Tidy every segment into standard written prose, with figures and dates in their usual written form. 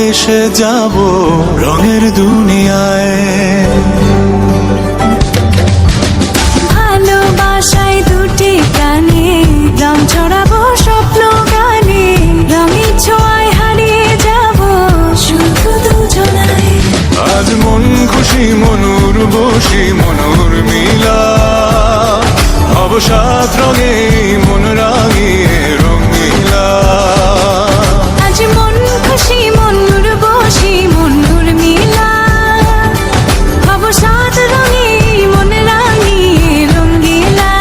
ভেসে যাব রঙের দুনিয়ায়। ভালোবাসায় দুটি প্রাণে রং ছড়াবো স্বপ্ন গানে, রঙের ছোঁয়ায় হারিয়ে যাব শুধু দুজনায়। আজ মন খুশি মনুর বসি মনুর মিলা, অবসাদ রঙে মন রাঙিয়ে রঙিলা। আজ মন খুশি মনুর বসি মনুর মিলা, অবসাদ রঙে মন রাঙিয়ে রঙিলা।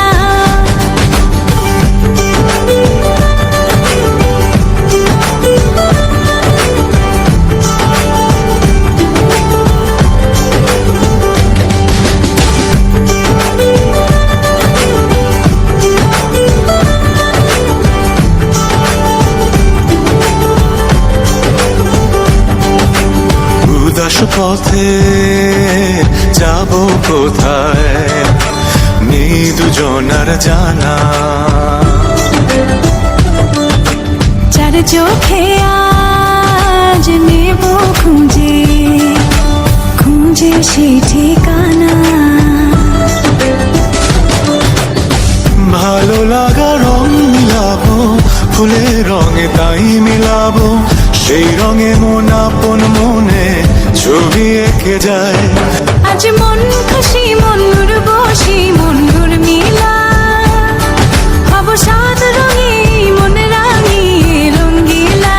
উদাস পথে যাব কোথায় নেই দুজনার জানা, চার চোখে আজ নেব খুঁজে খুঁজে সে ঠিকানা। ভালো লাগা রং মিলাবো ফুলের রঙে তাই মিলাবো, সেই রঙে মন আপন মনে ছবি এঁকে যায়। আজ মন খুশি মনুর বসি মনুর মিলা, অবসাদ রঙে মন রাঙিয়ে রঙিলা।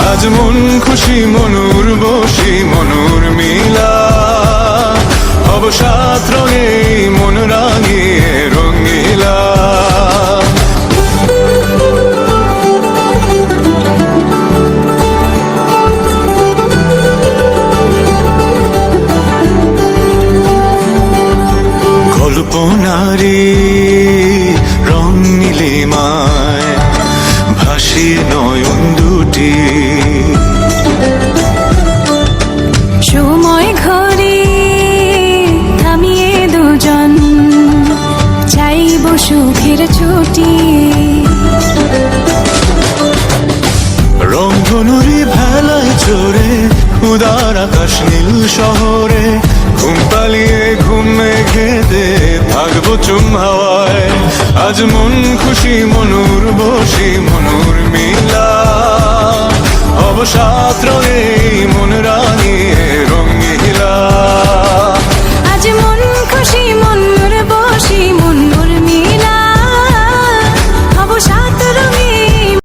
আজ মন খুশি মনুর বসি মনুর মিলা, অবসাদ রঙে মন রাঙিয়ে রঙিলা। কল্পনারি রং নীলিমায় ভাসি নয়ন দুটি, সময় ঘরে থামিয়ে দুজন চাইব সুখের ছুটি। রংধনুরি ভেলায় চড়ে উদার আকাশ নীল শহরে, ঘুম পালিয়ে ঘুম মেঘেতে থাকবো চুম হাওয়ায়। আজ মন খুশি মনুর বসি মনুর মিলা, অবসাদ রঙে